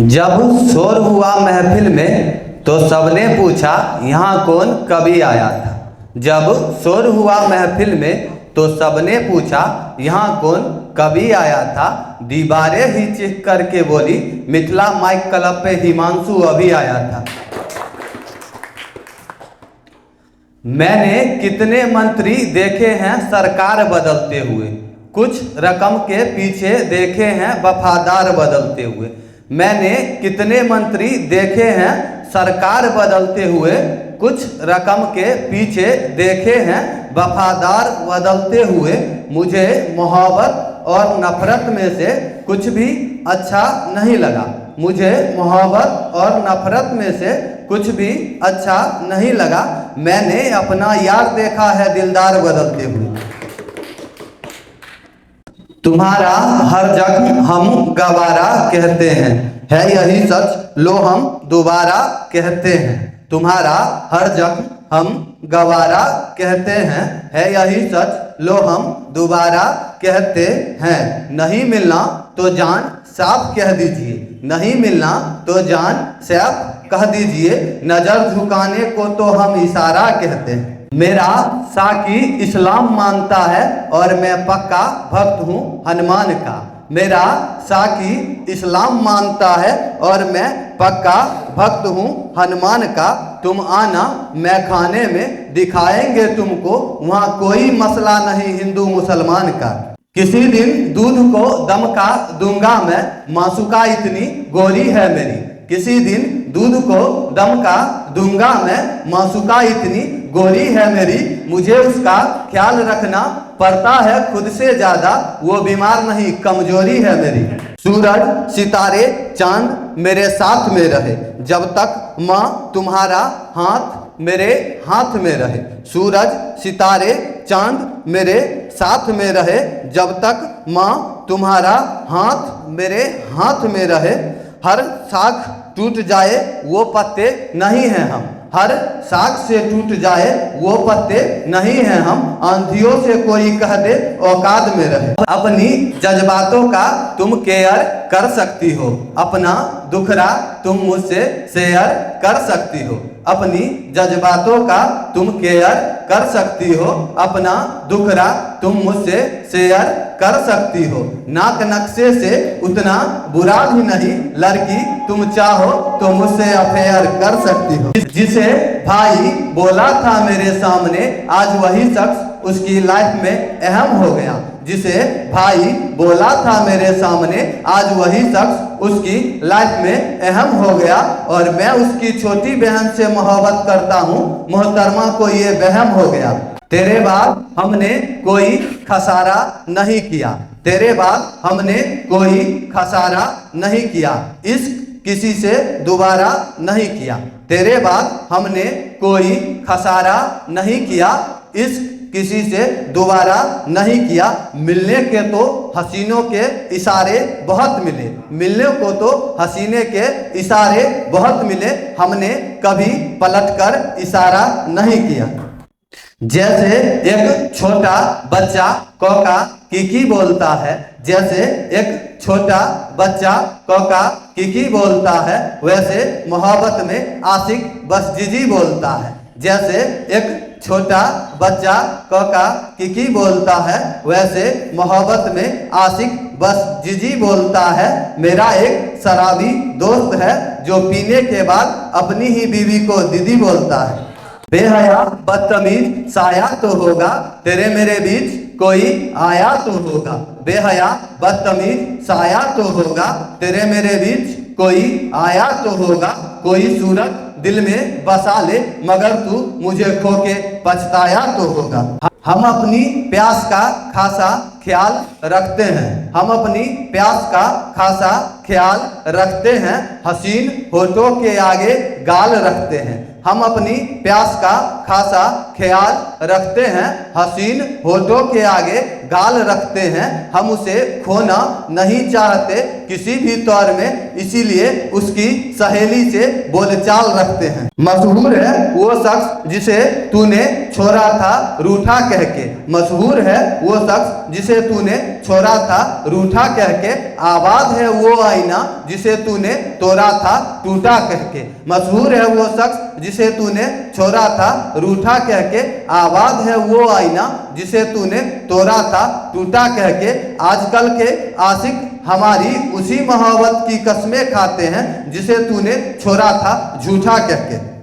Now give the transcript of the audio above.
जब शोर हुआ महफिल में तो सबने पूछा यहाँ कौन कवि आया था। जब शोर हुआ महफिल में तो सबने पूछा यहाँ कौन कवि आया था। दीवारें ही चीख करके बोली मिथिला माइक क्लब पे हिमांशु अभी आया था। मैंने कितने मंत्री देखे हैं सरकार बदलते हुए, कुछ रकम के पीछे देखे हैं वफादार बदलते हुए। मैंने कितने मंत्री देखे हैं सरकार बदलते हुए, कुछ रकम के पीछे देखे हैं वफादार बदलते हुए। मुझे मोहब्बत और नफरत में से कुछ भी अच्छा नहीं लगा। मुझे मोहब्बत और नफरत में से कुछ भी अच्छा नहीं लगा। मैंने अपना यार देखा है दिलदार बदलते हुए। तुम्हारा हर जख्म हम गवारा कहते हैं, है यही सच लो हम दोबारा कहते हैं। तुम्हारा हर जख्म हम गवारा कहते हैं, है यही सच लो हम दोबारा कहते हैं। नहीं मिलना तो जान साफ कह दीजिए, नहीं मिलना तो जान साफ कह दीजिए। नजर झुकाने को तो हम इशारा कहते हैं। मेरा साकी इस्लाम मानता है और मैं पक्का भक्त हूँ हनुमान का। मेरा साकी इस्लाम मानता है और मैं पक्का भक्त हूँ हनुमान का। तुम आना मैं खाने में दिखाएंगे तुमको, वहाँ कोई मसला नहीं हिंदू मुसलमान का। किसी दिन दूध को दम का दूंगा मैं, मासूका इतनी गोरी है मेरी। किसी दिन दूध को दम का दूंगा मैं, मासूका इतनी गोरी है मेरी। मुझे उसका ख्याल रखना पड़ता है खुद से ज्यादा, वो बीमार नहीं कमजोरी है मेरी। सूरज सितारे चांद मेरे साथ में रहे जब तक माँ तुम्हारा हाथ मेरे हाथ में रहे। सूरज सितारे चांद मेरे साथ में रहे जब तक माँ तुम्हारा हाथ मेरे हाथ में रहे। हर शाख टूट जाए वो पत्ते नहीं हैं हम, हर शाख से टूट जाए वो पत्ते नहीं हैं हम। आंधियों से कोई कह दे औकात में रहे। अपनी जज्बातों का तुम केयर कर सकती हो, अपना दुखड़ा तुम मुझसे शेयर कर सकती हो। अपनी जज्बातों का तुम केयर कर सकती हो, अपना दुखड़ा तुम मुझसे शेयर कर सकती हो। नाक नक्शे से उतना बुरा भी नहीं, लड़की तुम चाहो तो मुझसे अफेयर कर सकती हो। जिसे भाई बोला था मेरे सामने, आज वही शख्स उसकी लाइफ में अहम हो गया। जिसे भाई बोला था मेरे सामने, आज वही शख्स उसकी लाइफ में अहम हो गया। और मैं उसकी छोटी बहन से मोहब्बत करता हूँ, मोहतरमा को ये वहम हो गया। तेरे बाद हमने कोई खसारा नहीं किया, तेरे बाद हमने कोई खसारा नहीं किया। इश्क किसी से दोबारा नहीं किया, तेरे बाद हमने कोई खसारा नहीं किया। इश्क किसी से दोबारा नहीं किया। मिलने के तो हसीनों के इशारे बहुत मिले, मिलने को तो हसीने के इशारे बहुत मिले। हमने कभी पलटकर इशारा नहीं किया। जैसे एक छोटा बच्चा कौका किकी बोलता है, जैसे एक छोटा बच्चा कौका किकी बोलता है, वैसे मोहब्बत में आशिक बस जीजी बोलता है। जैसे एक छोटा बच्चा कौका किकी बोलता है, वैसे मोहब्बत में आशिक बस जीजी बोलता है। मेरा एक शराबी दोस्त है जो पीने के बाद अपनी ही बीवी को दीदी बोलता है। बेहया बदतमीज साया तो होगा, तेरे मेरे बीच कोई आया तो होगा। बेहया बदतमीज साया तो होगा, तेरे मेरे बीच कोई आया तो होगा। कोई सूरत दिल में बसा ले, मगर तू मुझे खो के पछताया तो होगा। हम अपनी प्यास का खासा ख्याल रखते हैं, हम अपनी प्यास का खासा ख्याल रखते हैं। हसीन होठों के आगे गाल रखते हैं, हम अपनी प्यास का खासा ख्याल रखते हैं। हसीन होठों के आगे गाल रखते हैं। हम उसे खोना नहीं चाहते किसी भी तौर में, इसीलिए उसकी सहेली से बोलचाल रखते हैं। मशहूर है वो शख्स जिसे तूने छोड़ा था रूठा कह के, मशहूर है वो शख्स जिसे जिसे तूने छोड़ा था रूठा कह के। आबाद है वो आईना जिसे तूने तोड़ा था टूटा कह के। मशहूर है वो शख्स जिसे तूने छोड़ा था रूठा कह के। आबाद है वो आईना जिसे तूने तोड़ा था टूटा कह के। आजकल के आशिक हमारी उसी मोहब्बत की कस्में खाते हैं जिसे तूने छोड़ा था झूठा कह के।